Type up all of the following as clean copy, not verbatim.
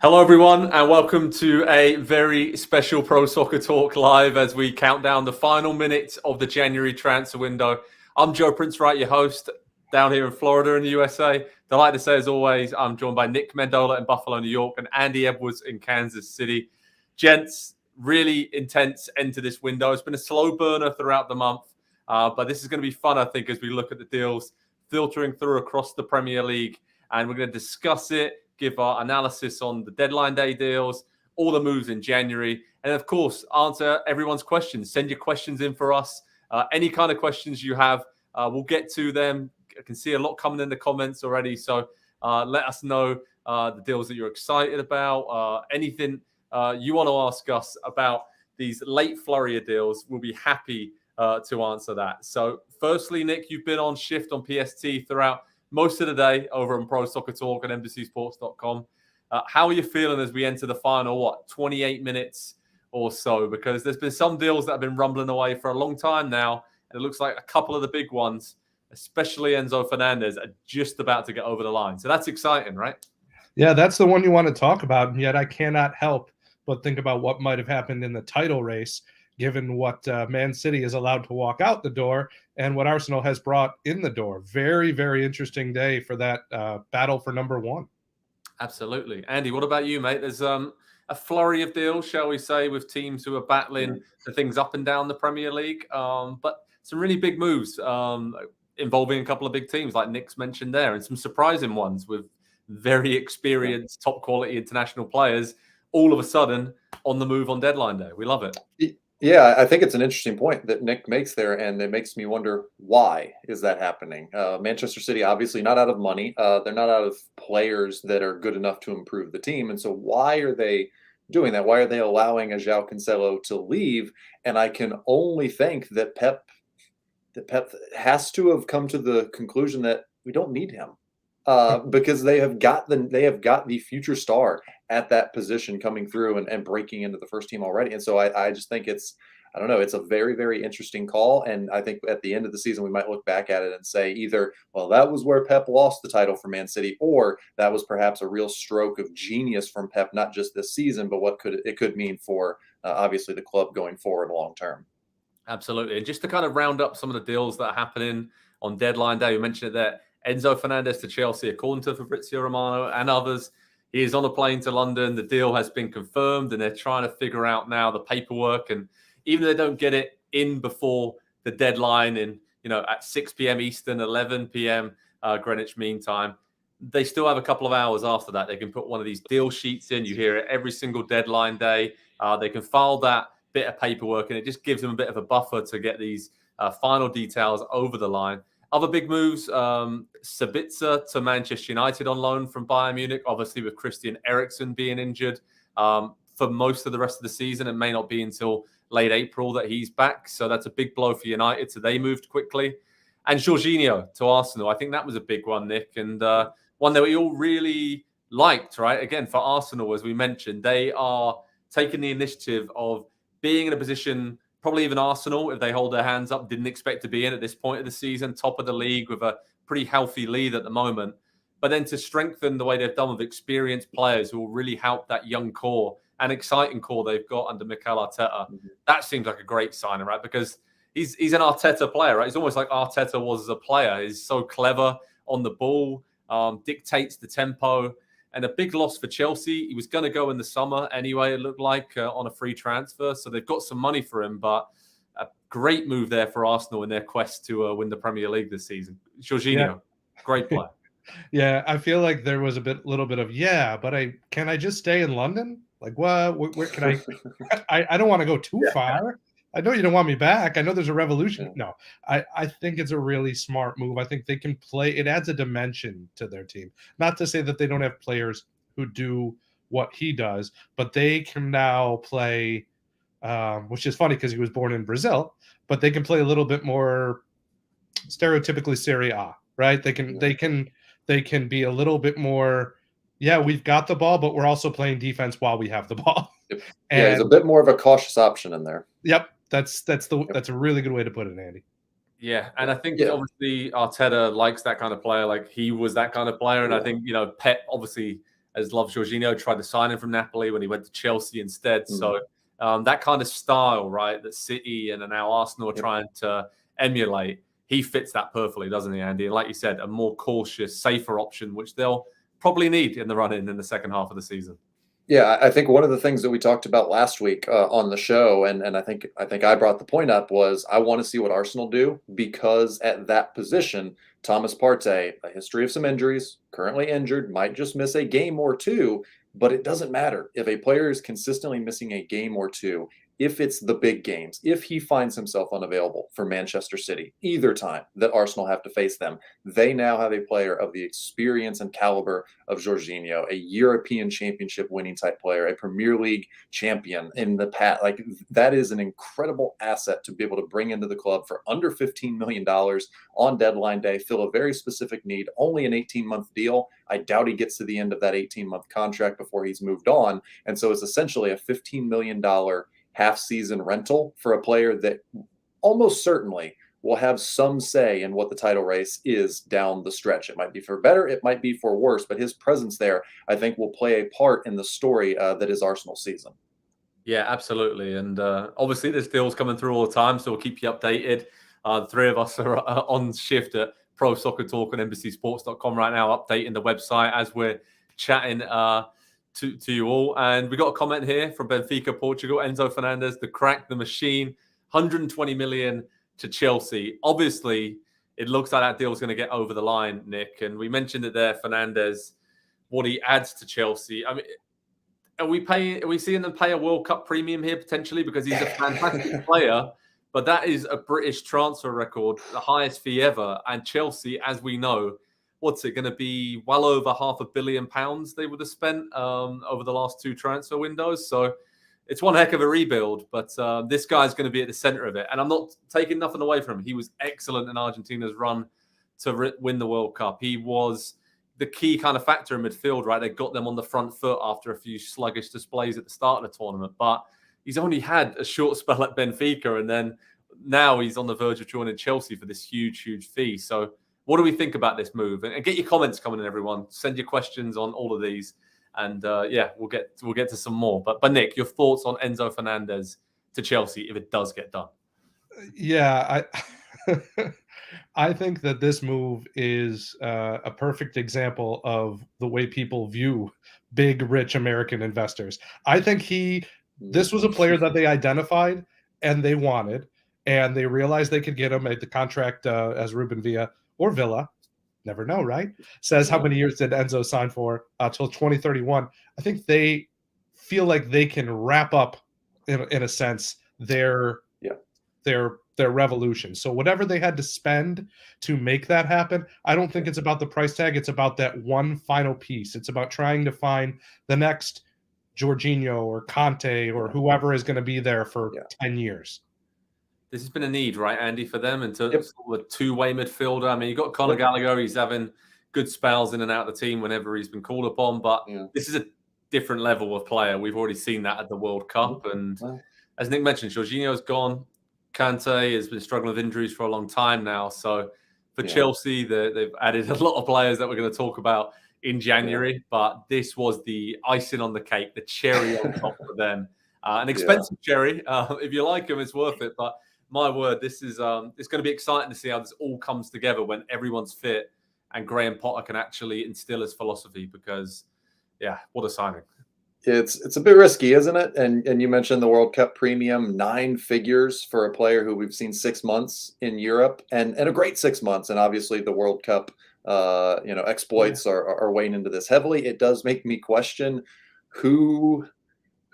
Hello, everyone, and welcome to a very special Pro Soccer Talk live as we count down the final minutes of the January transfer window. I'm Joe Prince-Wright, your host, down here in Florida in the USA. Delighted to say, as always, I'm joined by Nick Mendola in Buffalo, New York, and Andy Edwards in Kansas City. Gents, really intense end to this window. It's been a slow burner throughout the month, but this is going to be fun, I think, as we look at the deals filtering through across the Premier League, and we're going to discuss it, give our analysis on the deadline day deals, all the moves in January, and of course, answer everyone's questions. Send your questions in for us. Any kind of questions you have, we'll get to them. I can see a lot coming in the comments already, so let us know the deals that you're excited about. Anything you want to ask us about these late flurry of deals, we'll be happy to answer that. So firstly, Nick, you've been on shift on PST throughout most of the day over on Pro Soccer Talk at NBCSports.com. How are you feeling as we enter the final, 28 minutes or so? Because there's been some deals that have been rumbling away for a long time now, and it looks like a couple of the big ones, especially Enzo Fernandez, are just about to get over the line. So that's exciting, right? Yeah, that's the one you want to talk about, and yet I cannot help but think about what might have happened in the title race, given what Man City is allowed to walk out the door and what Arsenal has brought in the door. Very, very interesting day for that battle for number one. Absolutely. Andy, what about you, mate? There's a flurry of deals, shall we say, with teams who are battling for things up and down the Premier League. But some really big moves involving a couple of big teams like Nick's mentioned there, and some surprising ones with very experienced, top quality international players all of a sudden on the move on deadline day. We love it. Yeah, I think it's an interesting point that Nick makes there, and it makes me wonder, why is that happening? Manchester City, obviously not out of money. They're not out of players that are good enough to improve the team. And so why are they doing that? Why are they allowing a João Cancelo to leave? And I can only think that Pep has to have come to the conclusion that we don't need him. Because they have got the future star at that position coming through and breaking into the first team already. And so I just think it's a very, very interesting call. And I think at the end of the season, we might look back at it and say either, well, that was where Pep lost the title for Man City, or that was perhaps a real stroke of genius from Pep, not just this season, but what it could mean for obviously the club going forward long term. Absolutely. And just to kind of round up some of the deals that are happening on deadline day, we mentioned it there. Enzo Fernandez to Chelsea, according to Fabrizio Romano and others. He is on a plane to London. The deal has been confirmed, and they're trying to figure out now the paperwork. And even if they don't get it in before the deadline at 6 p.m. Eastern, 11 p.m. Greenwich Mean Time, they still have a couple of hours after that. They can put one of these deal sheets in. You hear it every single deadline day. They can file that bit of paperwork, and it just gives them a bit of a buffer to get these final details over the line. Other big moves, Sabitzer to Manchester United on loan from Bayern Munich, obviously with Christian Eriksen being injured for most of the rest of the season. It may not be until late April that he's back. So that's a big blow for United. So they moved quickly. And Jorginho to Arsenal. I think that was a big one, Nick, and one that we all really liked, right? Again, for Arsenal, as we mentioned, they are taking the initiative of being in a position, probably even Arsenal, if they hold their hands up, didn't expect to be in at this point of the season, top of the league with a pretty healthy lead at the moment. But then to strengthen the way they've done with experienced players who will really help that young core and exciting core they've got under Mikel Arteta, that seems like a great signing, right? Because he's an Arteta player, right? He's almost like Arteta was as a player. He's so clever on the ball, dictates the tempo. And a big loss for Chelsea. He was going to go in the summer anyway, it looked like, on a free transfer. So they've got some money for him, but a great move there for Arsenal in their quest to win the Premier League this season. Jorginho, great player. Yeah, I feel like there was little bit of, but can I just stay in London? Like, what? Where can I? I don't want to go too far. I know you don't want me back. I know there's a revolution. No, I think it's a really smart move. I think they can play. It adds a dimension to their team. Not to say that they don't have players who do what he does, but they can now play, which is funny because he was born in Brazil, but they can play a little bit more stereotypically Serie A, right? They can be a little bit more, we've got the ball, but we're also playing defense while we have the ball. Yeah, he's a bit more of a cautious option in there. Yep. That's a really good way to put it, Andy. Yeah, and I think obviously Arteta likes that kind of player. Like he was that kind of player, and I think Pep obviously as loves Jorginho, tried to sign him from Napoli when he went to Chelsea instead. So that kind of style, right, that City and now Arsenal are trying to emulate, he fits that perfectly, doesn't he, Andy? And like you said, a more cautious, safer option, which they'll probably need in the run-in in the second half of the season. Yeah, I think one of the things that we talked about last week on the show, and I think I brought the point up, was I want to see what Arsenal do, because at that position, Thomas Partey, a history of some injuries, currently injured, might just miss a game or two, but it doesn't matter. If a player is consistently missing a game or two, if it's the big games, if he finds himself unavailable for Manchester City, either time that Arsenal have to face them, they now have a player of the experience and caliber of Jorginho, a European Championship winning type player, a Premier League champion in the past. Like, that is an incredible asset to be able to bring into the club for under $15 million on deadline day, fill a very specific need, only an 18-month deal. I doubt he gets to the end of that 18-month contract before he's moved on. And so it's essentially a $15 million half-season rental for a player that almost certainly will have some say in what the title race is down the stretch. It might be for better, it might be for worse, but his presence there, I think, will play a part in the story that is Arsenal season. Yeah, absolutely. And obviously, there's deals coming through all the time, so we'll keep you updated. The three of us are on shift at Pro Soccer Talk and NBCSports.com right now, updating the website as we're chatting to you all. And we got a comment here from Benfica, Portugal. Enzo Fernandez, the crack, the machine, 120 million to Chelsea. Obviously, it looks like that deal is going to get over the line, Nick. And we mentioned it there, Fernandez, what he adds to Chelsea. I mean, are we seeing them pay a World Cup premium here potentially, because he's a fantastic player, but that is a British transfer record, the highest fee ever. And Chelsea, as we know, what's it going to be? Well over £500 million they would have spent over the last two transfer windows. So it's one heck of a rebuild, but this guy's going to be at the center of it. And I'm not taking nothing away from him. He was excellent in Argentina's run to win the World Cup. He was the key kind of factor in midfield, right? They got them on the front foot after a few sluggish displays at the start of the tournament. But he's only had a short spell at Benfica, and then now he's on the verge of joining Chelsea for this huge, huge fee. So what do we think about this move? And get your comments coming in, everyone. Send your questions on all of these. And we'll get to some more. But Nick, your thoughts on Enzo Fernandez to Chelsea if it does get done? Yeah, I think that this move is a perfect example of the way people view big, rich American investors. I think this was a player that they identified and they wanted, and they realized they could get him at the contract as Ruben Villa or Villa. Never know, right? Says how many years did Enzo sign for till 2031. I think they feel like they can wrap up, in a sense, their revolution. So whatever they had to spend to make that happen, I don't think it's about the price tag. It's about that one final piece. It's about trying to find the next Jorginho or Conte or whoever is going to be there for 10 years. This has been a need, right, Andy, for them in terms of a two-way midfielder. I mean, you got Conor Gallagher. He's having good spells in and out of the team whenever he's been called upon. But this is a different level of player. We've already seen that at the World Cup. And as Nick mentioned, Jorginho's gone. Kante has been struggling with injuries for a long time now. So for Chelsea, they've added a lot of players that we're going to talk about in January. But this was the icing on the cake, the cherry on top for them. An expensive cherry. If you like him, it's worth it. But my word, this is it's going to be exciting to see how this all comes together when everyone's fit and Graham Potter can actually instill his philosophy, because, what a signing. It's a bit risky, isn't it? And you mentioned the World Cup premium, 9 figures for a player who we've seen 6 months in Europe, and a great 6 months. And obviously the World Cup exploits are weighing into this heavily. It does make me question who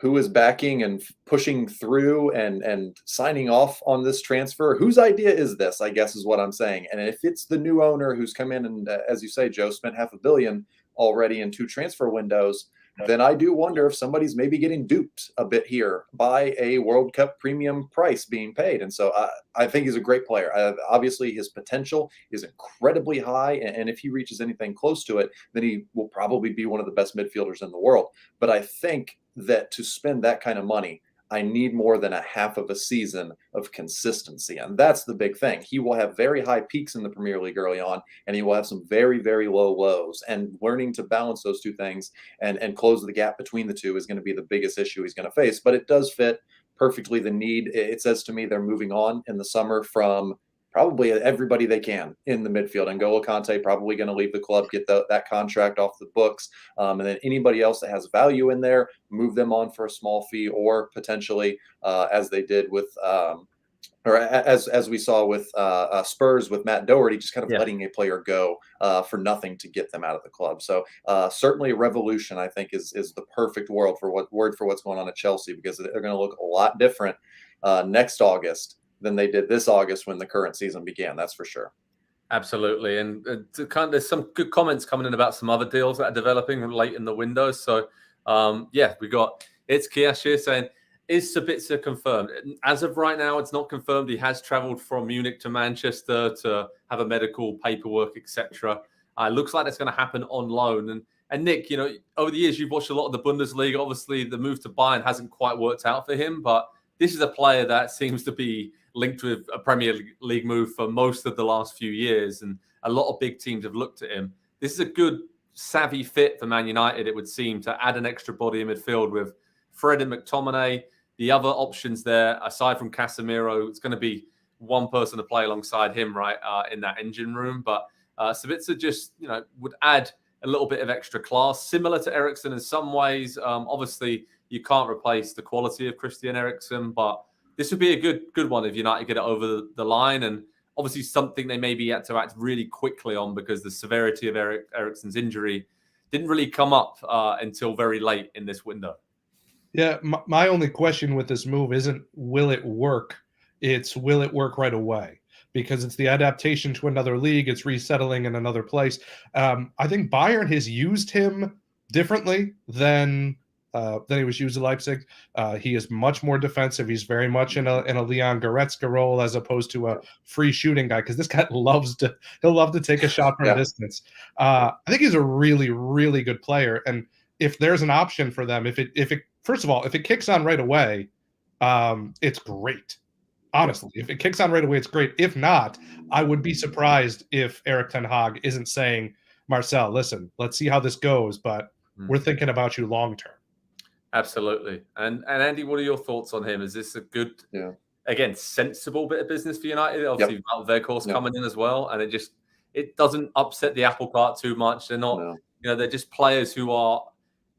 is backing and pushing through and signing off on this transfer. Whose idea is this, I guess, is what I'm saying. And if it's the new owner who's come in and, as you say, Joe, spent $500 million already in 2 transfer windows, then I do wonder if somebody's maybe getting duped a bit here by a World Cup premium price being paid. And so I think he's a great player. Obviously, his potential is incredibly high. And if he reaches anything close to it, then he will probably be one of the best midfielders in the world. But I think that to spend that kind of money, I need more than a half of a season of consistency. And that's the big thing. He will have very high peaks in the Premier League early on, and he will have some very, very low lows. And learning to balance those two things and close the gap between the two is going to be the biggest issue he's going to face. But it does fit perfectly the need. It says to me they're moving on in the summer from probably everybody they can in the midfield. N'Golo Kante probably going to leave the club, get that contract off the books. And then anybody else that has value in there, move them on for a small fee, or potentially, as they did with, or as we saw with Spurs with Matt Doherty, just kind of letting a player go for nothing to get them out of the club. So certainly a revolution, I think, is the perfect word for what's going on at Chelsea, because they're going to look a lot different next August than they did this August when the current season began. That's for sure. Absolutely. And there's some good comments coming in about some other deals that are developing late in the window. So, we got It's Kiash here saying, is Sabitzer confirmed? As of right now, it's not confirmed. He has traveled from Munich to Manchester to have a medical paperwork, etc. Looks like that's going to happen on loan. And Nick, over the years, you've watched a lot of the Bundesliga. Obviously, the move to Bayern hasn't quite worked out for him, but this is a player that seems to be linked with a Premier League move for most of the last few years, and a lot of big teams have looked at him. This is a good, savvy fit for Man United, it would seem, to add an extra body in midfield with Fred and McTominay. The other options there, aside from Casemiro, it's going to be one person to play alongside him, right, in that engine room. But Sabitzer just, would add a little bit of extra class, similar to Eriksen in some ways. Obviously, you can't replace the quality of Christian Eriksen, but this would be a good one if United get it over the line, and obviously something they maybe had to act really quickly on because the severity of Eriksen's injury didn't really come up until very late in this window. Yeah, my only question with this move isn't will it work? It's will it work right away? Because it's the adaptation to another league. It's resettling in another place. I think Bayern has used him differently than he was used at Leipzig. He is much more defensive. He's very much in a Leon Goretzka role as opposed to a free shooting guy, because this guy he'll love to take a shot from distance. I think he's a really, really good player. And if there's an option for them, if it first of all, if it kicks on right away, it's great. Honestly, if it kicks on right away, it's great. If not, I would be surprised if Erik ten Hag isn't saying, Marcel, listen, let's see how this goes, but we're thinking about you long term. Absolutely. And Andy, what are your thoughts on him? Is this a good, again, sensible bit of business for United? Obviously, Veghorst coming in as well, and it doesn't upset the apple cart too much. They're not, they're just players who are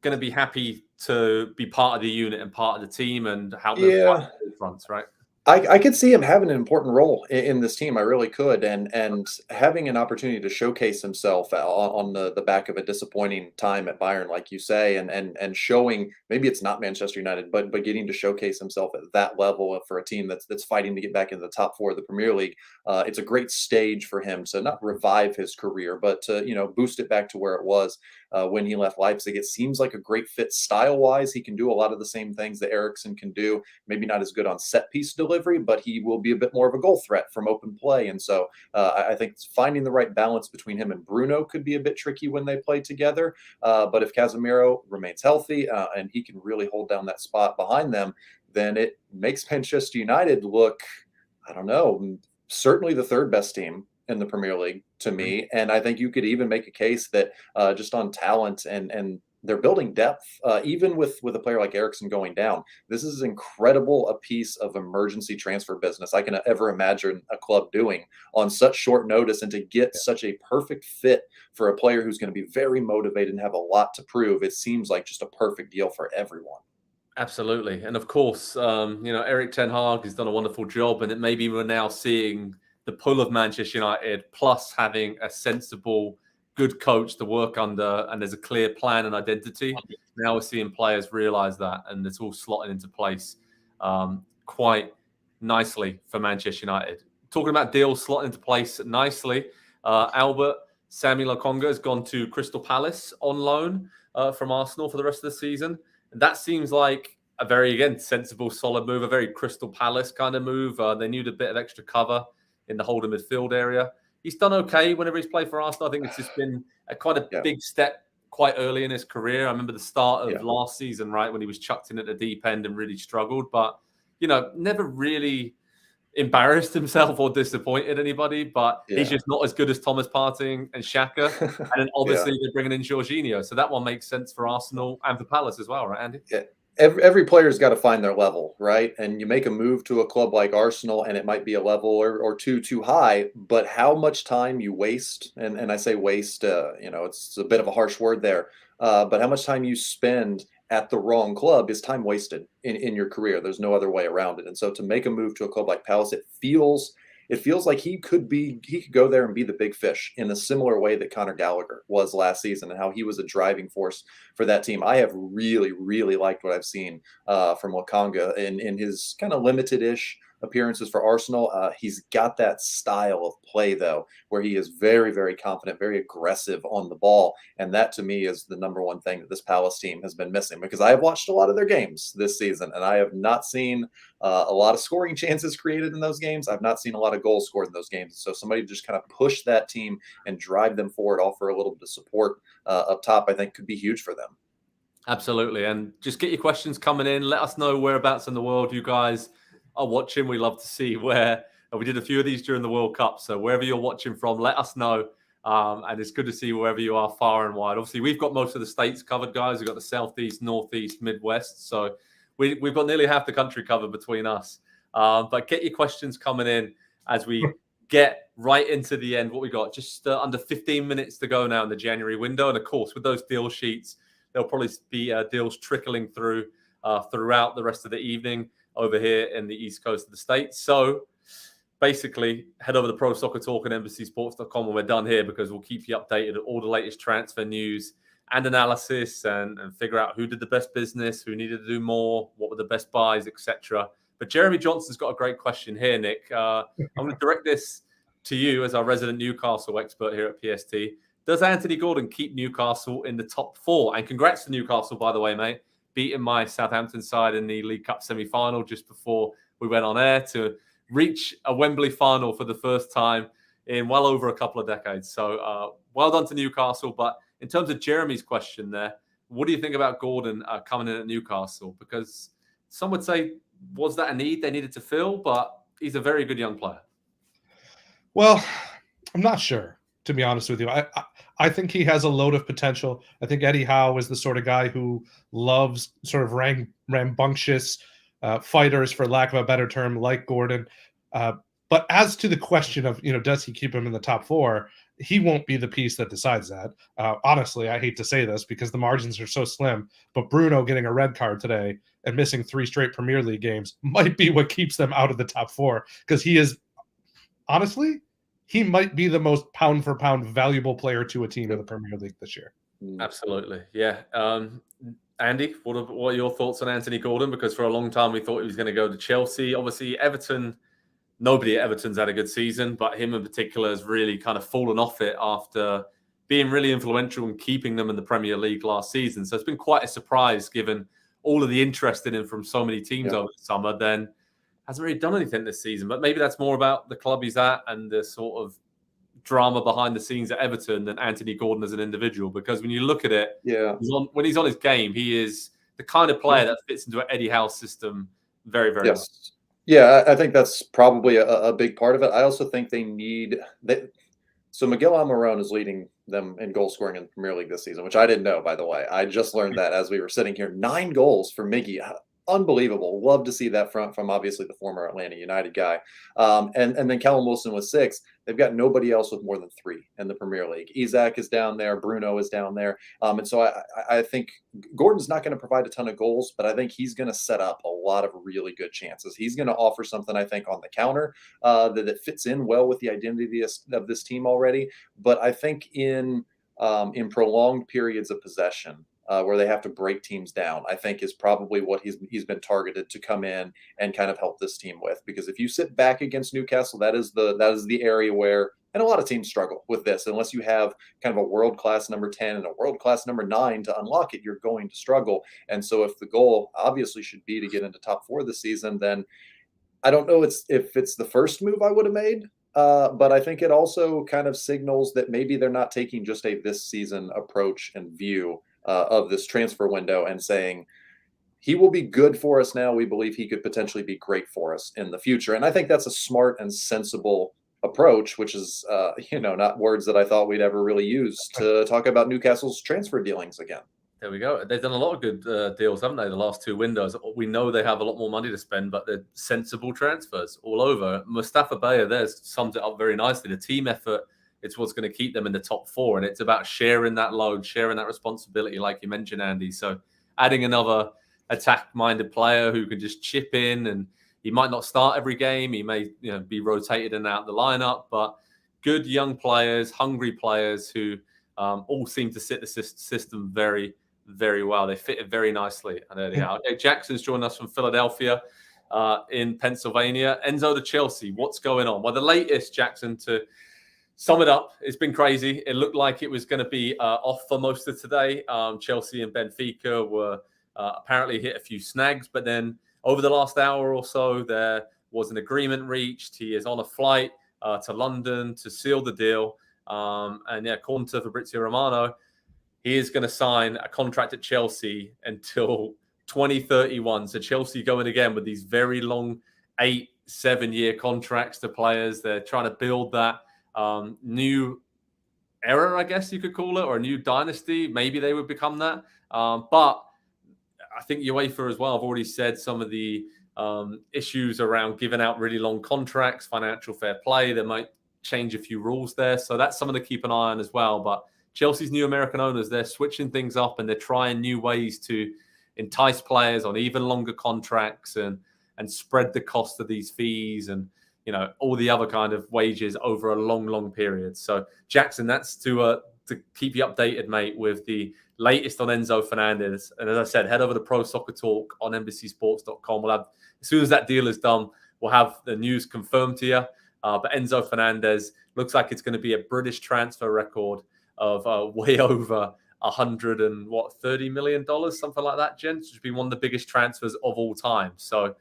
going to be happy to be part of the unit and part of the team and help them fight the fronts, right? I could see him having an important role in this team. I really could. And having an opportunity to showcase himself on the back of a disappointing time at Bayern, like you say, and showing, maybe it's not Manchester United, but getting to showcase himself at that level for a team that's fighting to get back into the top four of the Premier League. It's a great stage for him to not revive his career, but to, boost it back to where it was when he left Leipzig. It seems like a great fit style-wise. He can do a lot of the same things that Eriksen can do. Maybe not as good on set-piece delivery, but he will be a bit more of a goal threat from open play. And so I think finding the right balance between him and Bruno could be a bit tricky when they play together. But if Casemiro remains healthy and he can really hold down that spot behind them, then it makes Manchester United look, I don't know, certainly the third best team in the Premier League to me. And I think you could even make a case that just on talent and they're building depth, even with a player like Eriksen going down. This is incredible a piece of emergency transfer business I can ever imagine a club doing on such short notice, and to get such a perfect fit for a player who's going to be very motivated and have a lot to prove. It seems like just a perfect deal for everyone. Absolutely. And of course, Erik ten Hag has done a wonderful job, and it maybe we're now seeing the pull of Manchester United, plus having a sensible, good coach to work under, and there's a clear plan and identity. Now we're seeing players realize that, and it's all slotting into place quite nicely for Manchester United. Talking about deals slotting into place nicely, Albert Samuel Lokonga has gone to Crystal Palace on loan from Arsenal for the rest of the season. And that seems like a very, again, sensible, solid move, a very Crystal Palace kind of move. They needed a bit of extra cover in the holding midfield area. He's done okay whenever he's played for Arsenal. I think it's just been quite a big step quite early in his career. I remember the start of last season, right, when he was chucked in at the deep end and really struggled, but, never really embarrassed himself or disappointed anybody, but he's just not as good as Thomas Partey and Xhaka. And then obviously they're bringing in Jorginho. So that one makes sense for Arsenal and for Palace as well, right, Andy? Yeah. Every player's got to find their level, right? And you make a move to a club like Arsenal, and it might be a level or two too high, but how much time you waste, and I say waste, it's a bit of a harsh word there, but how much time you spend at the wrong club is time wasted in your career. There's no other way around it. And so to make a move to a club like Palace, it feels like he could go there and be the big fish in a similar way that Conor Gallagher was last season, and how he was a driving force for that team. I have really, really liked what I've seen from Lokonga in his kind of limited-ish appearances for Arsenal. He's got that style of play, though, where he is very, very confident, very aggressive on the ball. And that, to me, is the number one thing that this Palace team has been missing, because I have watched a lot of their games this season, and I have not seen a lot of scoring chances created in those games. I've not seen a lot of goals scored in those games. So somebody to just kind of push that team and drive them forward, offer a little bit of support up top, I think could be huge for them. Absolutely. And just get your questions coming in. Let us know whereabouts in the world you guys are watching. We love to see where we did a few of these during the World Cup. So wherever you're watching from, let us know. And it's good to see wherever you are, far and wide. Obviously, we've got most of the states covered, guys. We've got the Southeast, Northeast, Midwest. So we've got nearly half the country covered between us. But get your questions coming in as we get right into the end. What we got? Just under 15 minutes to go now in the January window. And of course, with those deal sheets, there'll probably be deals trickling through throughout the rest of the evening over here in the East Coast of the States. So basically, head over to Pro Soccer Talk and NBCSports.com when we're done here, because we'll keep you updated on all the latest transfer news and analysis and figure out who did the best business, who needed to do more, what were the best buys, etc. But Jeremy Johnson's got a great question here, Nick. I'm going to direct this to you as our resident Newcastle expert here at PST. Does Anthony Gordon keep Newcastle in the top four? And congrats to Newcastle, by the way, mate, beating my Southampton side in the League Cup semi-final just before we went on air to reach a Wembley final for the first time in well over a couple of decades. So well done to Newcastle. But in terms of Jeremy's question there, what do you think about Gordon coming in at Newcastle? Because some would say, was that a need they needed to fill? But he's a very good young player. Well, I'm not sure, to be honest with you. I think he has a load of potential. I think Eddie Howe is the sort of guy who loves sort of rambunctious fighters, for lack of a better term, like Gordon. But as to the question of, does he keep him in the top four, he won't be the piece that decides that. Honestly, I hate to say this because the margins are so slim, but Bruno getting a red card today and missing 3 straight Premier League games might be what keeps them out of the top four, because he is, honestly, he might be the most pound-for-pound valuable player to a team in the Premier League this year. Absolutely, yeah. Andy, what are your thoughts on Anthony Gordon? Because for a long time we thought he was going to go to Chelsea. Obviously, Everton, nobody at Everton's had a good season, but him in particular has really kind of fallen off it after being really influential in keeping them in the Premier League last season. So it's been quite a surprise, given all of the interest in him from so many teams over the summer. Then hasn't really done anything this season, but maybe that's more about the club he's at and the sort of drama behind the scenes at Everton than Anthony Gordon as an individual. Because when you look at it, when he's on his game, he is the kind of player that fits into an Eddie Howe system very, very well. Yeah, I think that's probably a big part of it. I also think they need that. So Miguel Almiron is leading them in goal scoring in the Premier League this season, which I didn't know, by the way. I just learned that as we were sitting here. 9 goals for Miggy. Unbelievable. Love to see that from obviously the former Atlanta United guy. And then Callum Wilson with 6. They've got nobody else with more than 3 in the Premier League. Isak is down there. Bruno is down there. And so I think Gordon's not going to provide a ton of goals, but I think he's going to set up a lot of really good chances. He's going to offer something, I think, on the counter that fits in well with the identity of this team already. But I think in prolonged periods of possession, where they have to break teams down, I think is probably what he's been targeted to come in and kind of help this team with. Because if you sit back against Newcastle, that is the area where, and a lot of teams struggle with this, unless you have kind of a world-class number 10 and a world-class number 9 to unlock it, you're going to struggle. And so if the goal obviously should be to get into top 4 this season, then I don't know if it's the first move I would have made, But I think it also kind of signals that maybe they're not taking just a this season approach and view of this transfer window and saying, he will be good for us now. We believe he could potentially be great for us in the future. And I think that's a smart and sensible approach, which is, not words that I thought we'd ever really use to talk about Newcastle's transfer dealings again. There we go. They've done a lot of good deals, haven't they? The last 2 windows. We know they have a lot more money to spend, but they're sensible transfers all over. Mustafa Bayer there sums it up very nicely. The team effort is what's going to keep them in the top 4, and it's about sharing that load, sharing that responsibility, like you mentioned, Andy. So adding another attack-minded player who can just chip in, and he might not start every game. He may be rotated in and out the lineup, but good young players, hungry players who all seem to sit the system very, very well. They fit it very nicely. And there they are. Okay, Jackson's joined us from Philadelphia in Pennsylvania. Enzo to Chelsea. What's going on? Well, the latest, Jackson, to sum it up, it's been crazy. It looked like it was going to be off for most of today. Chelsea and Benfica were apparently hit a few snags, but then over the last hour or so, there was an agreement reached. He is on a flight to London to seal the deal. According to Fabrizio Romano, he is going to sign a contract at Chelsea until 2031. So Chelsea going again with these very long 8-7 year contracts to players. They're trying to build that new era, I guess you could call it, or a new dynasty. Maybe they would become that. But I think UEFA as well have already said some of the issues around giving out really long contracts, financial fair play. They might change a few rules there. So that's something to keep an eye on as well. But Chelsea's new American owners, they're switching things up and they're trying new ways to entice players on even longer contracts and spread the cost of these fees and all the other kind of wages over a long period. So Jackson, that's to keep you updated, mate, with the latest on Enzo Fernandez. And as I said, head over to Pro Soccer Talk on NBCSports.com. We'll have, as soon as that deal is done, we'll have the news confirmed to you. But Enzo Fernandez looks like it's going to be a British transfer record of way over $130 million, something like that, gents, which would be one of the biggest transfers of all time. So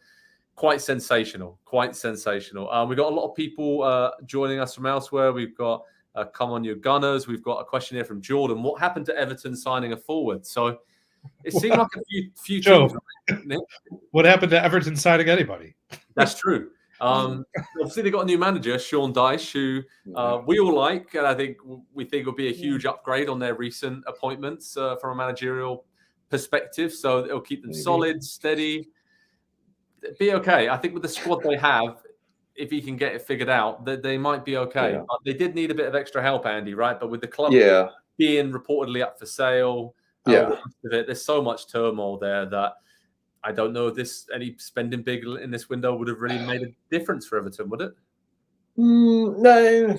quite sensational. We've got a lot of people joining us from elsewhere. We've got come on, your Gunners. We've got a question here from Jordan. What happened to Everton signing a forward? So it seemed like a few teams. What happened to Everton signing anybody? That's true. Obviously, they got a new manager, Sean Dyche, who we all like, and I think we think will be a huge upgrade on their recent appointments from a managerial perspective. So it'll keep them solid, steady, be okay. I think with the squad they have, if he can get it figured out, that they might be okay. Yeah. They did need a bit of extra help, Andy, right? But with the club being reportedly up for sale, there's so much turmoil there that I don't know if any spending big in this window would have really made a difference for Everton, would it? No,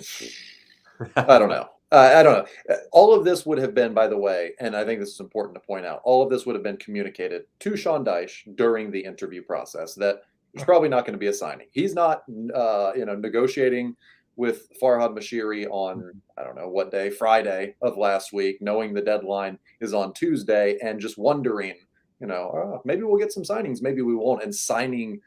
I don't know. I don't know. All of this would have been, by the way, and I think this is important to point out, all of this would have been communicated to Sean Dyche during the interview process that there's probably not going to be a signing. He's not, negotiating with Farhad Mashiri on, I don't know what day, Friday of last week, knowing the deadline is on Tuesday and just wondering, maybe we'll get some signings, maybe we won't, and signing,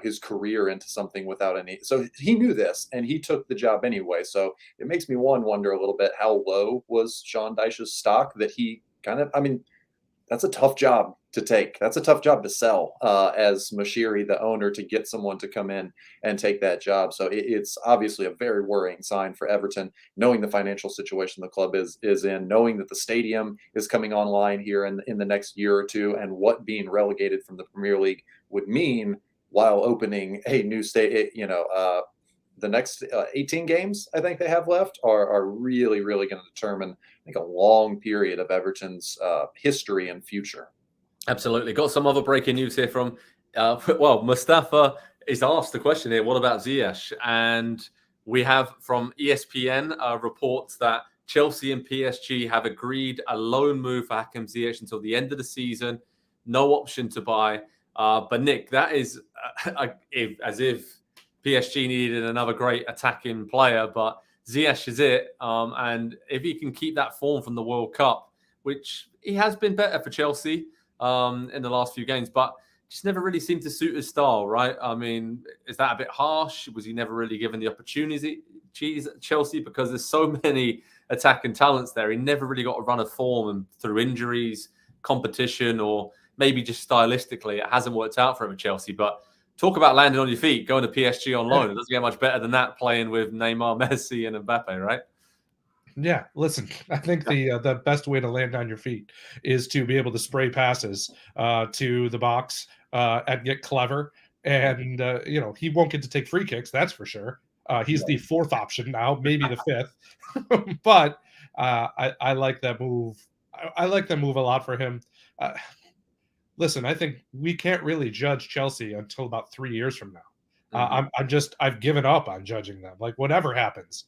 his career into something without any. So he knew this and he took the job anyway. So it makes me wonder a little bit, how low was Sean Dyche's stock that he that's a tough job to take. That's a tough job to sell as Mashiri, the owner, to get someone to come in and take that job. So it's obviously a very worrying sign for Everton, knowing the financial situation the club is in, knowing that the stadium is coming online here in the next year or two, and what being relegated from the Premier League would mean while opening a new state. The next 18 games I think they have left are really, really going to determine, I think, a long period of Everton's history and future. Absolutely. Got some other breaking news here from, Mustafa is asked the question here, what about Ziyech? And we have from ESPN reports that Chelsea and PSG have agreed a loan move for Hakim Ziyech until the end of the season. No option to buy. But Nick, that is as if PSG needed another great attacking player, but Ziyech is it. And if he can keep that form from the World Cup, which he has been better for Chelsea in the last few games, but just never really seemed to suit his style, right? I mean, is that a bit harsh? Was he never really given the opportunity at Chelsea? Because there's so many attacking talents there. He never really got a run of form, and through injuries, competition, or maybe just stylistically, it hasn't worked out for him at Chelsea. But talk about landing on your feet, going to PSG on loan. It doesn't get much better than that playing with Neymar, Messi, and Mbappe, right? Yeah, listen, I think the best way to land on your feet is to be able to spray passes to the box and get clever. And he won't get to take free kicks, that's for sure. He's the fourth option now, maybe the fifth. But I like that move. I like that move a lot for him. Listen, I think we can't really judge Chelsea until about 3 years from now. I've given up on judging them. Like, whatever happens,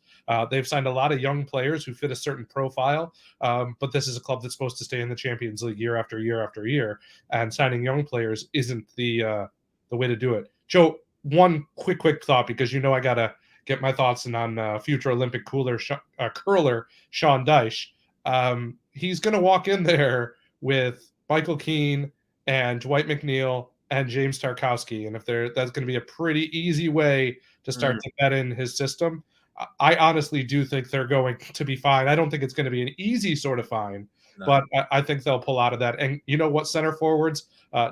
they've signed a lot of young players who fit a certain profile. But this is a club that's supposed to stay in the Champions League year after year after year, and signing young players isn't the way to do it. Joe, one quick thought, because I gotta get my thoughts in on future Olympic curler Sean Dyche. He's gonna walk in there with Michael Keane and Dwight McNeil and James Tarkowski. And if that's going to be a pretty easy way to start to bet in his system, I honestly do think they're going to be fine. I don't think it's going to be an easy sort of fine, but I think they'll pull out of that. And you know what, center forwards,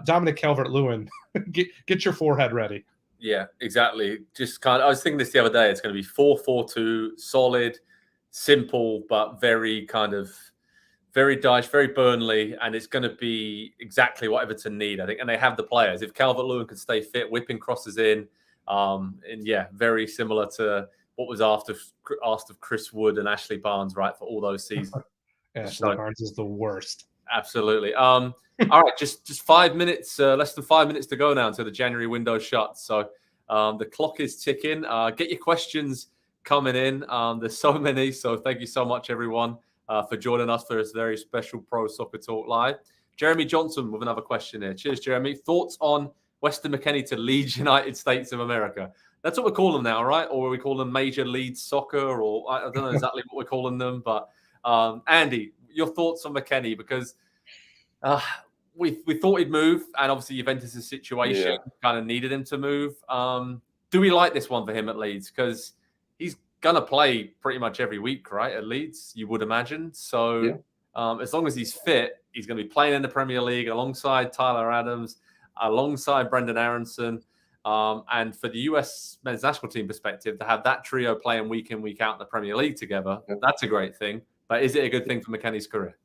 Dominic Calvert-Lewin, get your forehead ready. Yeah, exactly. I was thinking this the other day. It's going to be 4-4-2, solid, simple, but very Dyche, very Burnley, and it's going to be exactly what Everton need, I think. And they have the players. If Calvert-Lewin could stay fit, whipping crosses in, and yeah, very similar to what was asked of Chris Wood and Ashley Barnes, right, for all those seasons. Ashley Barnes is the worst. Absolutely. All right, just 5 minutes, less than 5 minutes to go now until the January window shuts. So the clock is ticking. Get your questions coming in. There's so many, so thank you so much, everyone, for joining us for this very special Pro Soccer Talk Live. Jeremy Johnson with another question here. Cheers, Jeremy. Thoughts on Weston McKennie to Leeds United States of America? That's what we call them now, right? Or are we calling them Major Leeds Soccer? Or I don't know exactly what we're calling them. But Andy, your thoughts on McKennie? Because we thought he'd move, and obviously Juventus' situation kind of needed him to move. Do we like this one for him at Leeds? Because he's going to play pretty much every week, right, at Leeds, you would imagine. So as long as he's fit, he's going to be playing in the Premier League alongside Tyler Adams, alongside Brendan Aronson. And for the US men's national team perspective, to have that trio playing week in, week out in the Premier League together, that's a great thing. But is it a good thing for McKennie's career?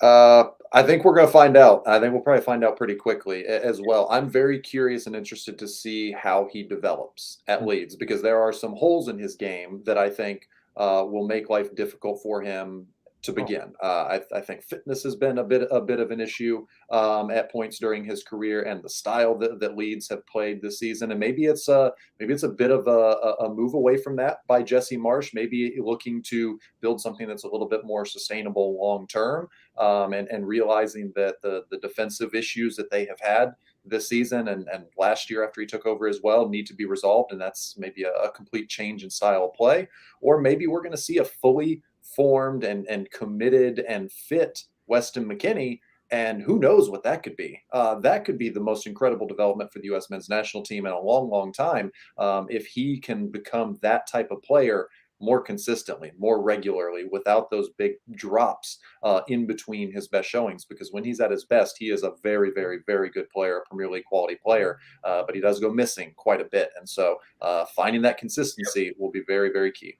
I think we're going to find out. I think we'll probably find out pretty quickly as well. I'm very curious and interested to see how he develops at Leeds, because there are some holes in his game that I think will make life difficult for him to begin. I think fitness has been a bit of an issue at points during his career, and the style that Leeds have played this season. And maybe it's a bit of a move away from that by Jesse Marsch, maybe looking to build something that's a little bit more sustainable long term, and realizing that the defensive issues that they have had this season and last year after he took over as well need to be resolved. And that's maybe a complete change in style of play. Or maybe we're going to see a fully formed and committed and fit Weston McKennie, and who knows what that could be. That could be the most incredible development for the U.S. men's national team in a long, long time, if he can become that type of player more consistently, more regularly, without those big drops in between his best showings. Because when he's at his best, he is a very, very, very good player, a Premier League quality player, but he does go missing quite a bit. And so finding that consistency will be very, very key.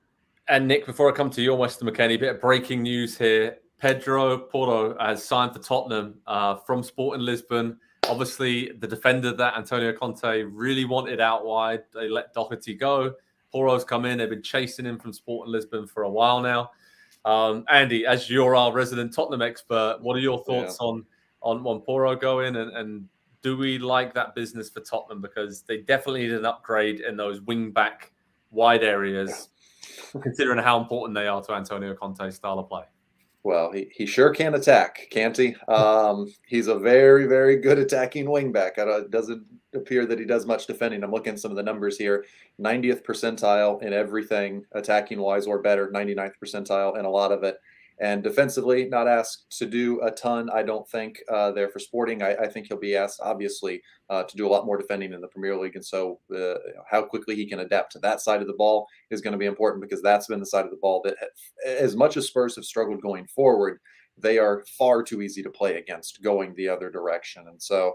And Nick, before I come to you on Weston McKennie, a bit of breaking news here. Pedro Porro has signed for Tottenham from Sporting Lisbon. Obviously, the defender that Antonio Conte really wanted out wide. They let Doherty go. Porro's come in. They've been chasing him from Sporting Lisbon for a while now. Andy, as you're our resident Tottenham expert, what are your thoughts on Porro going? And do we like that business for Tottenham? Because they definitely need an upgrade in those wing-back wide areas, considering how important they are to Antonio Conte's style of play. Well, he sure can attack, can't he? He's a very, very good attacking wingback. It doesn't appear that he does much defending. I'm looking at some of the numbers here. 90th percentile in everything, attacking-wise or better. 99th percentile in a lot of it. And defensively, not asked to do a ton, I don't think, there for Sporting. I think he'll be asked, obviously, to do a lot more defending in the Premier League. And so how quickly he can adapt to that side of the ball is going to be important, because that's been the side of the ball that, as much as Spurs have struggled going forward, they are far too easy to play against going the other direction. And so,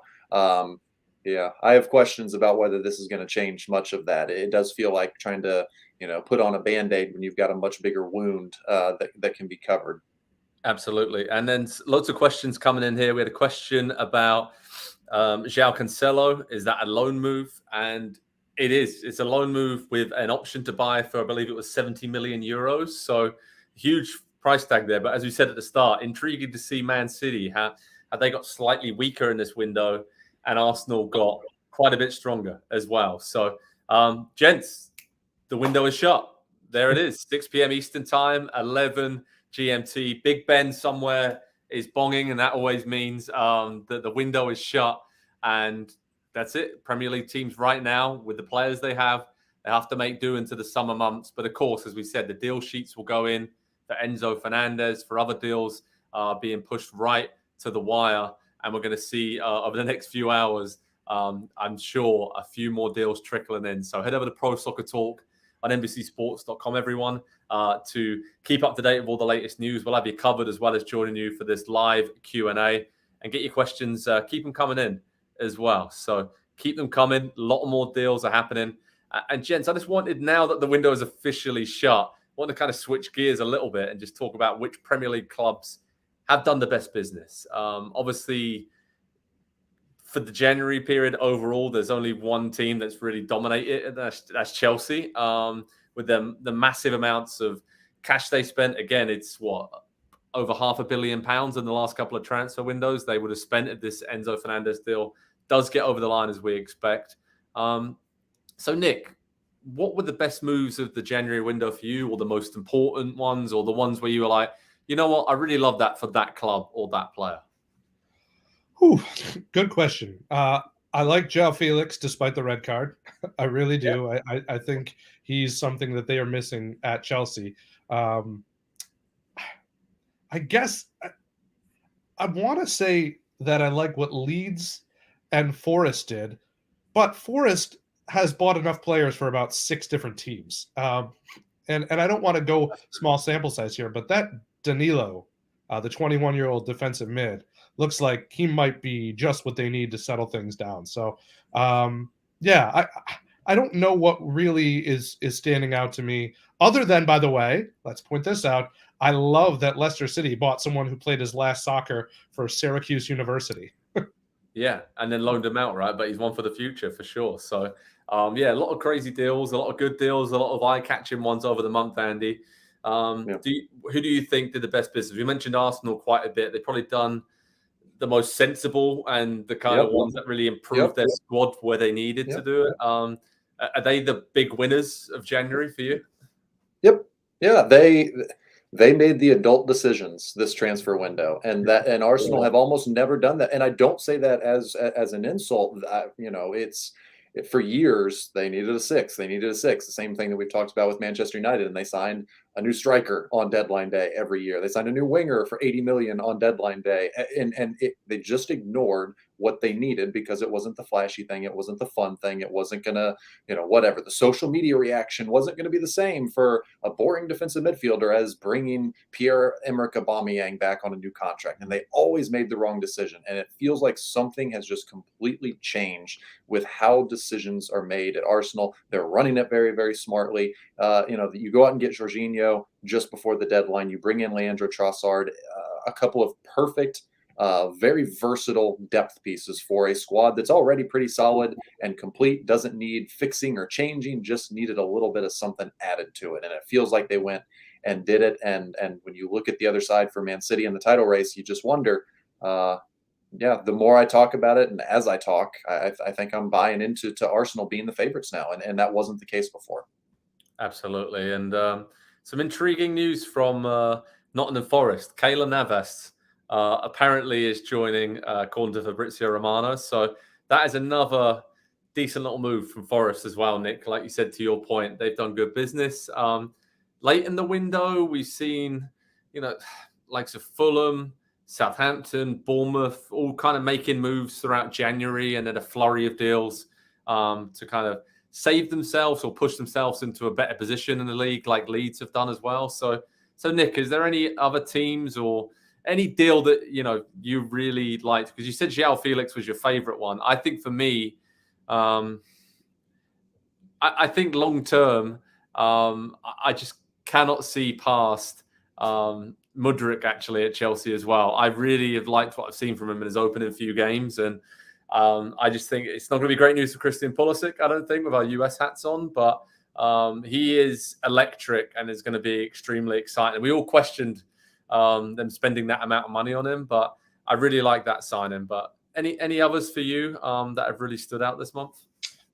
yeah, I have questions about whether this is going to change much of that. It does feel like trying to, put on a Band-Aid when you've got a much bigger wound that can be covered. Absolutely. And then lots of questions coming in here. We had a question about João Cancelo. Is that a loan move? And it is. It's a loan move with an option to buy for, I believe it was 70 million euros. So huge price tag there. But as we said at the start, intriguing to see Man City, how they got slightly weaker in this window, and Arsenal got quite a bit stronger as well. So, gents, the window is shut. There it is, 6 p.m. Eastern time, 11 GMT. Big Ben somewhere is bonging, and that always means that the window is shut. And that's it. Premier League teams right now, with the players they have to make do into the summer months. But of course, as we said, the deal sheets will go in for Enzo Fernandez, for other deals being pushed right to the wire. And we're going to see over the next few hours, I'm sure, a few more deals trickling in. So head over to Pro Soccer Talk on NBCSports.com, everyone, to keep up to date with all the latest news. We'll have you covered, as well as joining you for this live Q&A. And get your questions, keep them coming in as well. So keep them coming. A lot more deals are happening. And gents, I just wanted, now that the window is officially shut, I want to kind of switch gears a little bit and just talk about which Premier League clubs have done the best business. Obviously, for the January period overall, there's only one team that's really dominated, and that's Chelsea. With the massive amounts of cash they spent. Again, it's over £500 million in the last couple of transfer windows they would have spent if this Enzo Fernandez deal does get over the line as we expect. So, Nick, what were the best moves of the January window for you, or the most important ones, or the ones where you were like, you know what, I really love that for that club or that player? Ooh, good question. I like João Felix despite the red card. I really do. Yeah. I think he's something that they are missing at Chelsea. I guess I want to say that I like what Leeds and Forest did, but Forest has bought enough players for about 6 different teams. And I don't want to go small sample size here, but that Danilo, the 21-year-old defensive mid, looks like he might be just what they need to settle things down. So, yeah, I don't know what really is standing out to me, other than, by the way, let's point this out, I love that Leicester City bought someone who played his last soccer for Syracuse University. Yeah, and then loaned him out, right? But he's one for the future for sure. So, yeah, a lot of crazy deals, a lot of good deals, a lot of eye-catching ones over the month, Andy. Who do you think did the best business? We mentioned Arsenal quite a bit. They've probably done the most sensible and the kind of ones that really improved their squad where they needed to do it. Are they the big winners of January for you? Yep. Yeah, they made the adult decisions this transfer window, and Arsenal have almost never done that. And I don't say that as an insult. For years they needed a six. The same thing that we've talked about with Manchester United, and they signed a new striker on deadline day every year. They signed a new winger for 80 million on deadline day, and they just ignored what they needed because it wasn't the flashy thing, it wasn't the fun thing, it wasn't gonna, whatever. The social media reaction wasn't going to be the same for a boring defensive midfielder as bringing Pierre-Emerick Aubameyang back on a new contract. And they always made the wrong decision. And it feels like something has just completely changed with how decisions are made at Arsenal. They're running it very, very smartly. You go out and get Jorginho just before the deadline. You bring in Leandro Trossard, a couple of perfect, very versatile depth pieces for a squad that's already pretty solid and complete, doesn't need fixing or changing, just needed a little bit of something added to it. And it feels like they went and did it. And when you look at the other side for Man City in the title race, you just wonder, the more I talk about it, and as I talk, I think I'm buying into Arsenal being the favorites now. And that wasn't the case before. Absolutely. And some intriguing news from Nottingham Forest. Keylor Navas apparently is joining, according to Fabrizio Romano. So that is another decent little move from Forest as well, Nick. Like you said, to your point, they've done good business. Late in the window, we've seen, likes of Fulham, Southampton, Bournemouth, all kind of making moves throughout January, and then a flurry of deals to kind of save themselves or push themselves into a better position in the league, like Leeds have done as well. So Nick, is there any other teams or any deal that you really liked? Because you said João Felix was your favorite one. I think for me, I think long term, I just cannot see past Mudryk actually at Chelsea as well. I really have liked what I've seen from him in his opening few games, and I just think it's not going to be great news for Christian Pulisic, I don't think, with our US hats on, but he is electric and is going to be extremely exciting. We all questioned them spending that amount of money on him, but I really like that signing. But any others for you that have really stood out this month?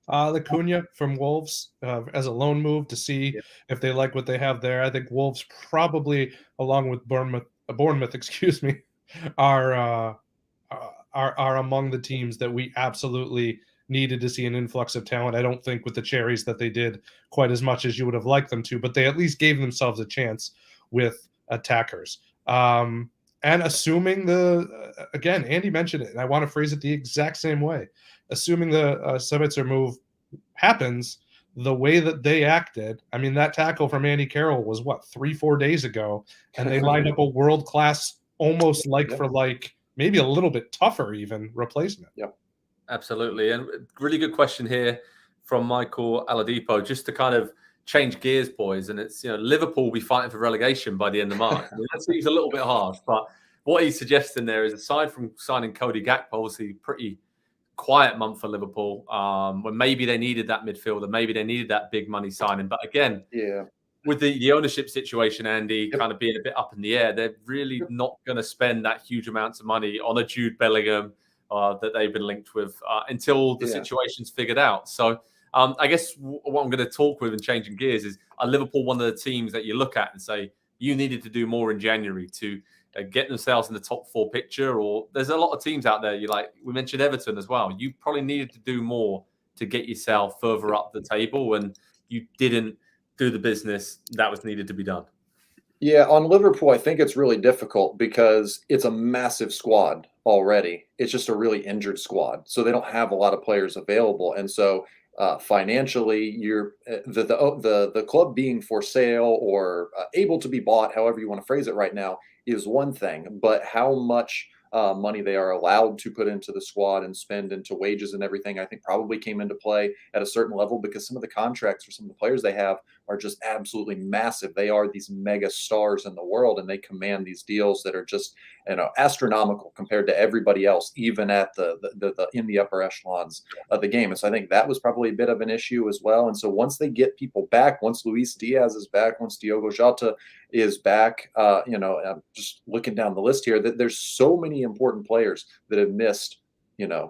Acuna from Wolves as a loan move to see if they like what they have there. I think Wolves probably, along with Bournemouth, excuse me, are among the teams that we absolutely needed to see an influx of talent. I don't think with the Cherries that they did quite as much as you would have liked them to, but they at least gave themselves a chance with attackers. And assuming again, Andy mentioned it, and I want to phrase it the exact same way. Assuming the Sabitzer move happens the way that they acted, I mean, that tackle from Andy Carroll was 3-4 days ago, and they lined up a world-class, almost for maybe a little bit tougher even replacement. Yep. Absolutely. And really good question here from Michael Aladipo, just to kind of change gears, boys. And it's, Liverpool will be fighting for relegation by the end of March. I mean, that seems a little bit harsh, but what he's suggesting there is, aside from signing Cody Gakpo, obviously pretty quiet month for Liverpool, when maybe they needed that midfielder, maybe they needed that big money signing. But again, with the ownership situation, Andy, kind of being a bit up in the air, they're really not going to spend that huge amounts of money on a Jude Bellingham that they've been linked with until the situation's figured out. So I guess what I'm going to talk with and changing gears is, are Liverpool one of the teams that you look at and say, you needed to do more in January to get themselves in the top 4 picture? Or there's a lot of teams out there, we mentioned Everton as well. You probably needed to do more to get yourself further up the table, and you didn't do the business that was needed to be done. Yeah, on Liverpool, I think it's really difficult because it's a massive squad already. It's just a really injured squad, so they don't have a lot of players available, and so financially, you're the club being for sale or able to be bought, however you want to phrase it right now, is one thing. But how much money they are allowed to put into the squad and spend into wages and everything, I think probably came into play at a certain level, because some of the contracts for some of the players they have are just absolutely massive. They are these mega stars in the world, and they command these deals that are just astronomical compared to everybody else, even at the in the upper echelons of the game. And so I think that was probably a bit of an issue as well. And so once they get people back, once Luis Diaz is back, once Diogo Jota is back, I'm just looking down the list here, that there's so many important players that have missed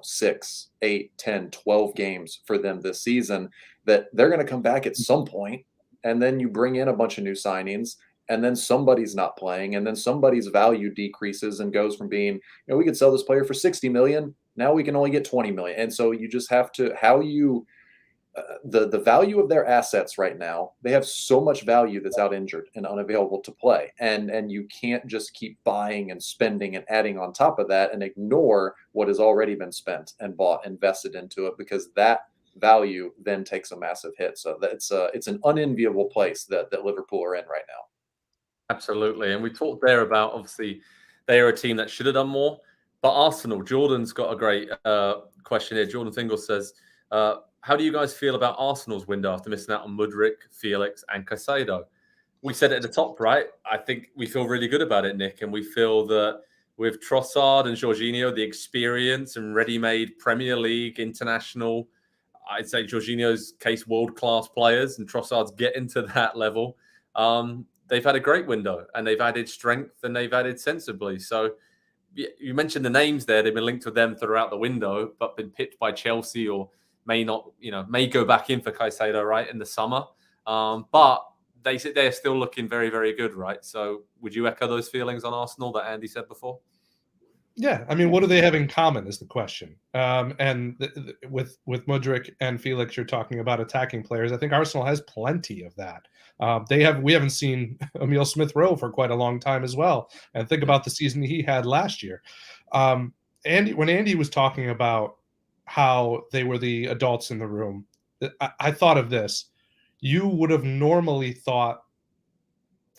6, 8, 10, 12 games for them this season, that they're going to come back at some point. And then you bring in a bunch of new signings, and then somebody's not playing, and then somebody's value decreases and goes from being, we could sell this player for 60 million. Now we can only get 20 million. And so you just have to, the value of their assets right now, they have so much value that's out injured and unavailable to play. And you can't just keep buying and spending and adding on top of that and ignore what has already been spent and bought, invested into it, because that value then takes a massive hit. So it's an unenviable place that Liverpool are in right now. Absolutely. And we talked there about, obviously, they are a team that should have done more. But Arsenal, Jordan's got a great question here. Jordan Fingal says, how do you guys feel about Arsenal's window after missing out on Mudryk, Felix, and Caicedo? We said it at the top, right? I think we feel really good about it, Nick. And we feel that with Trossard and Jorginho, the experience and ready-made Premier League, international, I'd say Jorginho's case, world-class players, and Trossard's getting to that level. They've had a great window, and they've added strength, and they've added sensibly. So you mentioned the names there. They've been linked with them throughout the window, but been picked by Chelsea, or may not, may go back in for Caicedo, right, in the summer. But they said they're still looking very, very good, right? So would you echo those feelings on Arsenal that Andy said before? Yeah, I mean, what do they have in common is the question. And with Mudryk and Felix, you're talking about attacking players. I think Arsenal has plenty of that. We haven't seen Emile Smith-Rowe for quite a long time as well. And think about the season he had last year. When Andy was talking about how they were the adults in the room, I thought of this. You would have normally thought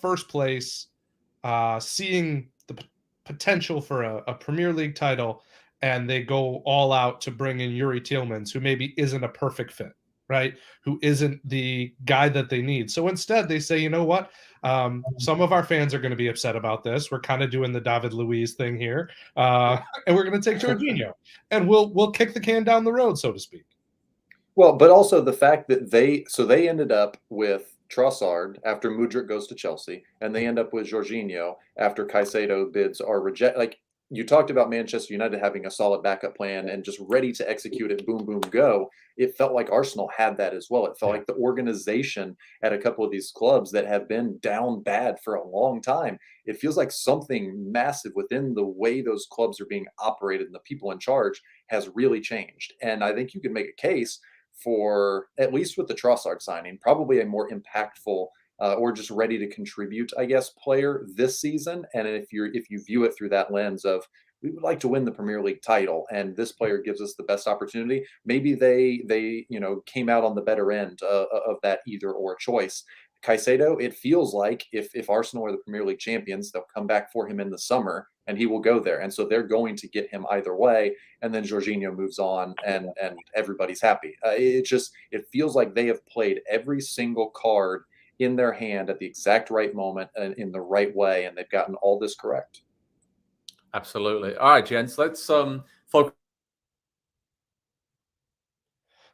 first place, seeing the potential for a Premier League title, and they go all out to bring in Yuri Tielemans, who maybe isn't a perfect fit, right? Who isn't the guy that they need. So instead, they say, you know what? Some of our fans are going to be upset about this. We're kind of doing the David Luiz thing here, and we're going to take Jorginho, and we'll kick the can down the road, so to speak. Well, but also the fact that they ended up with Trossard after Mudryk goes to Chelsea, and they end up with Jorginho after Caicedo bids are rejected. Like you talked about Manchester United having a solid backup plan and just ready to execute it, boom, boom, go. It felt like Arsenal had that as well. It felt like the organization at a couple of these clubs that have been down bad for a long time. It feels like something massive within the way those clubs are being operated and the people in charge has really changed. And I think you can make a case for, at least with the Trossard signing, probably a more impactful or just ready to contribute, I guess, player this season. And if you view it through that lens of we would like to win the Premier League title, and this player gives us the best opportunity, maybe they came out on the better end of that either or choice. Caicedo, it feels like if Arsenal are the Premier League champions, they'll come back for him in the summer and he will go there. And so they're going to get him either way. And then Jorginho moves on and everybody's happy. It feels like they have played every single card in their hand at the exact right moment and in the right way. And they've gotten all this correct. Absolutely. All right, gents, let's focus.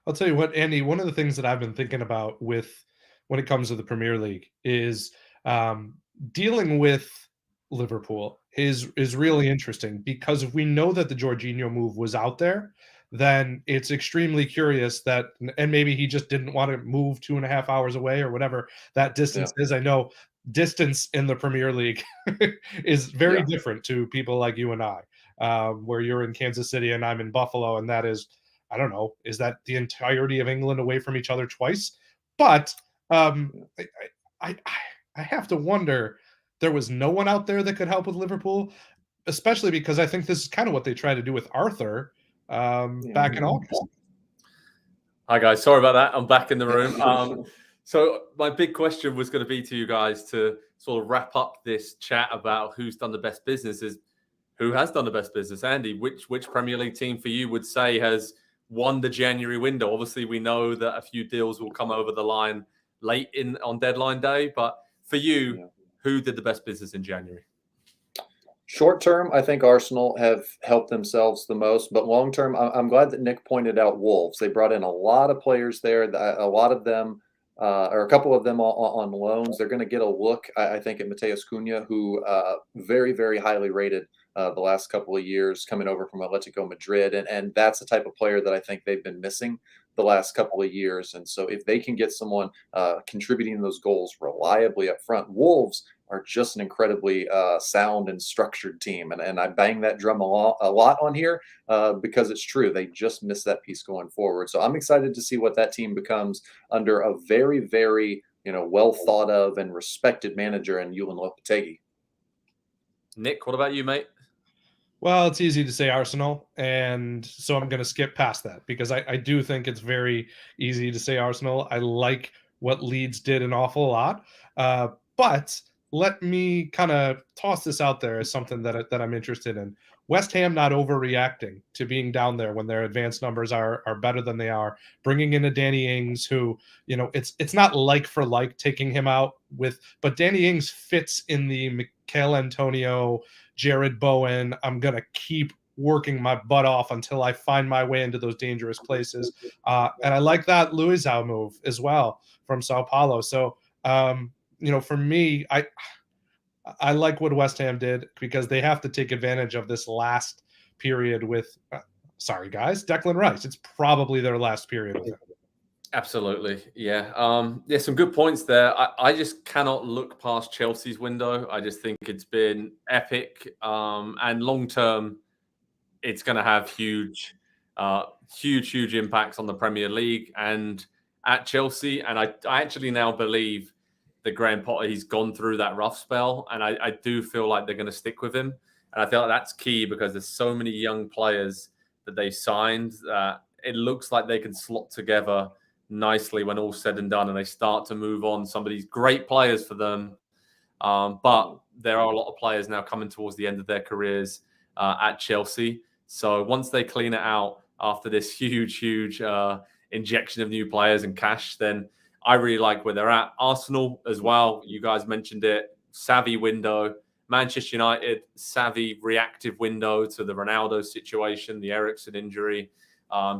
I'll tell you what, Andy, one of the things that I've been thinking about when it comes to the Premier League is dealing with Liverpool is really interesting, because if we know that the Jorginho move was out there, then it's extremely curious that, and maybe he just didn't want to move 2.5 hours away or whatever that distance is. I know distance in the Premier League is very different to people like you and I, where you're in Kansas City and I'm in Buffalo, and that is, I don't know, is that the entirety of England away from each other twice? But I have to wonder, there was no one out there that could help with Liverpool, especially because I think this is kind of what they tried to do with Arthur back in August. Hi, guys. Sorry about that. I'm back in the room. So my big question was going to be to you guys to sort of wrap up this chat about who's done the best business is who has done the best business. Andy, which Premier League team for you would say has won the January window? Obviously, we know that a few deals will come over the line late on deadline day, but for you, who did the best business in January? Short term, I think Arsenal have helped themselves the most, but long term, I'm glad that Nick pointed out Wolves. They brought in a lot of players there, a lot of them, or a couple of them on loans. They're going to get a look, I think, at Matheus Cunha, who very, very highly rated the last couple of years, coming over from Atletico Madrid, and that's the type of player that I think they've been missing the last couple of years. And so if they can get someone contributing those goals reliably up front, Wolves are just an incredibly sound and structured team. And I bang that drum a lot on here because it's true. They just miss that piece going forward. So I'm excited to see what that team becomes under a very, very well thought of and respected manager in Julen Lopetegui. Nick, what about you, mate? Well, it's easy to say Arsenal, and so I'm going to skip past that because I do think it's very easy to say Arsenal. I like what Leeds did an awful lot, but let me kind of toss this out there as something that I'm interested in. West Ham not overreacting to being down there when their advanced numbers are better than they are, bringing in a Danny Ings who, it's not like for like taking him out but Danny Ings fits in the Mikel Antonio, Jared Bowen, I'm going to keep working my butt off until I find my way into those dangerous places. And I like that Luizão move as well from Sao Paulo. So, for me, I like what West Ham did because they have to take advantage of this last period with, sorry guys, Declan Rice. It's probably their last period with him. Absolutely. Yeah. There's some good points there. I just cannot look past Chelsea's window. I just think it's been epic. And long term, it's going to have huge impacts on the Premier League and at Chelsea. And I actually now believe that Graham Potter, he's gone through that rough spell, and I do feel like they're going to stick with him. And I feel like that's key because there's so many young players that they signed. It looks like they can slot together nicely when all's said and done, and they start to move on some of these great players for them. But there are a lot of players now coming towards the end of their careers at Chelsea. So once they clean it out after this huge injection of new players and cash, then I really like where they're at. Arsenal as well. You guys mentioned it. Savvy window. Manchester United, savvy reactive window to the Ronaldo situation, the Eriksen injury.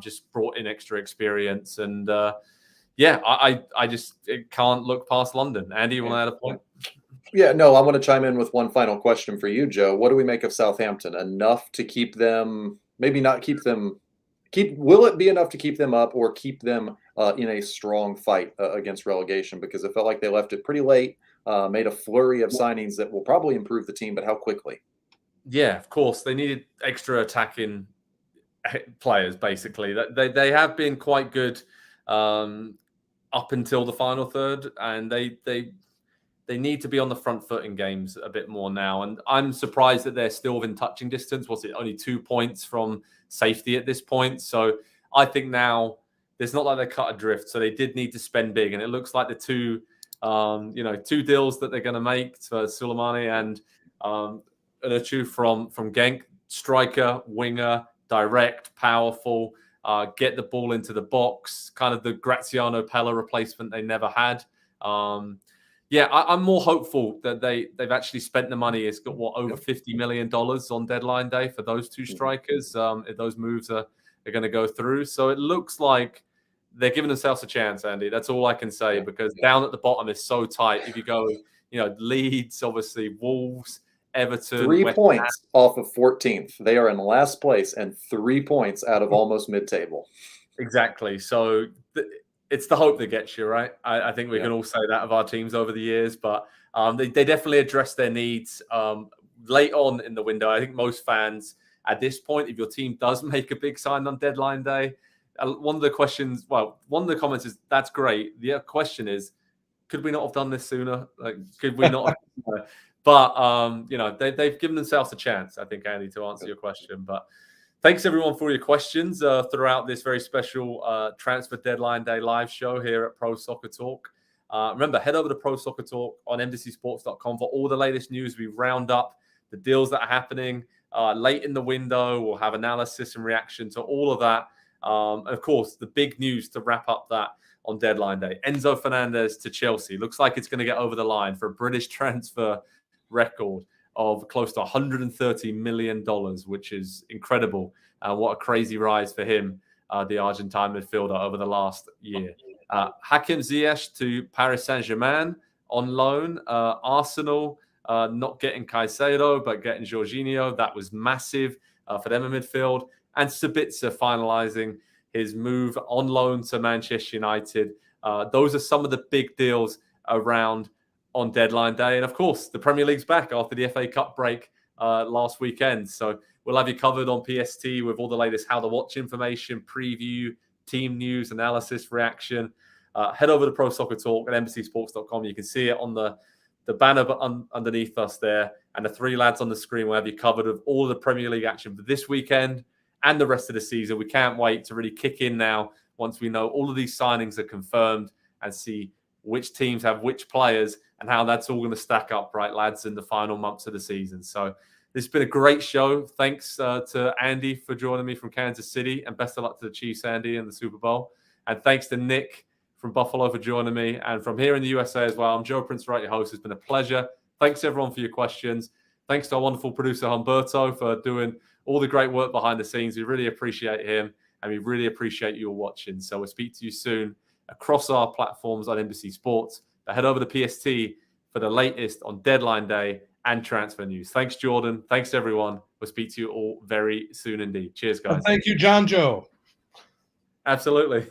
Just brought in extra experience. And I just can't look past London. Andy, you want to add a point? Yeah, no, I want to chime in with one final question for you, Joe. What do we make of Southampton? Enough to keep them, maybe not keep them, will it be enough to keep them up or keep them in a strong fight against relegation? Because it felt like they left it pretty late, made a flurry of signings that will probably improve the team, but how quickly? Yeah, of course. They needed extra attacking players, basically. They have been quite good up until the final third, and they need to be on the front foot in games a bit more now. And I'm surprised that they're still within touching distance. Was it only 2 points from safety at this point? So I think now it's not like they cut adrift. So they did need to spend big. And it looks like the two deals that they're going to make for Suleimani and Unuchu from Genk, striker, winger, direct, powerful, get the ball into the box, kind of the Graziano Pella replacement they never had. I'm more hopeful that they've actually spent the money. It's got over $50 million on deadline day for those two strikers. If those moves are going to go through, so it looks like they're giving themselves a chance, Andy. That's all I can say because down at the bottom is so tight. If you go, Leeds, obviously Wolves, Everton, 3 points off of 14th. They are in last place and 3 points out of almost mid-table. Exactly. So it's the hope that gets you, right? I think we can all say that of our teams over the years, but they definitely address their needs late on in the window. I think most fans at this point, if your team does make a big sign on deadline day, one of the comments is, that's great. The question is, could we not have done this sooner? Like, could we not have But, they've given themselves a chance, I think, Andy, to answer your question. But thanks, everyone, for your questions throughout this very special transfer deadline day live show here at Pro Soccer Talk. Remember, head over to Pro Soccer Talk on NBCSports.com for all the latest news. We round up the deals that are happening late in the window. We'll have analysis and reaction to all of that. And of course, the big news to wrap up that on deadline day. Enzo Fernandez to Chelsea. Looks like it's going to get over the line for a British transfer record of close to $130 million, which is incredible. What a crazy rise for him, the Argentine midfielder, over the last year. Hakim Ziyech to Paris Saint-Germain on loan. Arsenal not getting Caicedo, but getting Jorginho. That was massive for them in midfield. And Sabitzer finalizing his move on loan to Manchester United. Those are some of the big deals around on deadline day. And of course, the Premier League's back after the FA Cup break last weekend. So we'll have you covered on PST with all the latest how to watch information, preview, team news, analysis, reaction. Head over to Pro Soccer Talk at NBCSports.com. You can see it on the banner underneath us there. And the three lads on the screen will have you covered with all the Premier League action for this weekend and the rest of the season. We can't wait to really kick in now once we know all of these signings are confirmed and see which teams have which players and how that's all going to stack up, right, lads, in the final months of the season. So this has been a great show. Thanks to Andy for joining me from Kansas City, and best of luck to the Chiefs, Andy, in the Super Bowl. And thanks to Nick from Buffalo for joining me, and from here in the USA as well. I'm Joe Prince-Wright, your host. It's been a pleasure. Thanks, everyone, for your questions. Thanks to our wonderful producer, Humberto, for doing all the great work behind the scenes. We really appreciate him, and we really appreciate you all watching. So we'll speak to you soon across our platforms on NBC Sports. But head over to PST for the latest on deadline day and transfer news. Thanks, Jordan. Thanks, everyone. We'll speak to you all very soon indeed. Cheers, guys. Thank you, John Joe. Absolutely.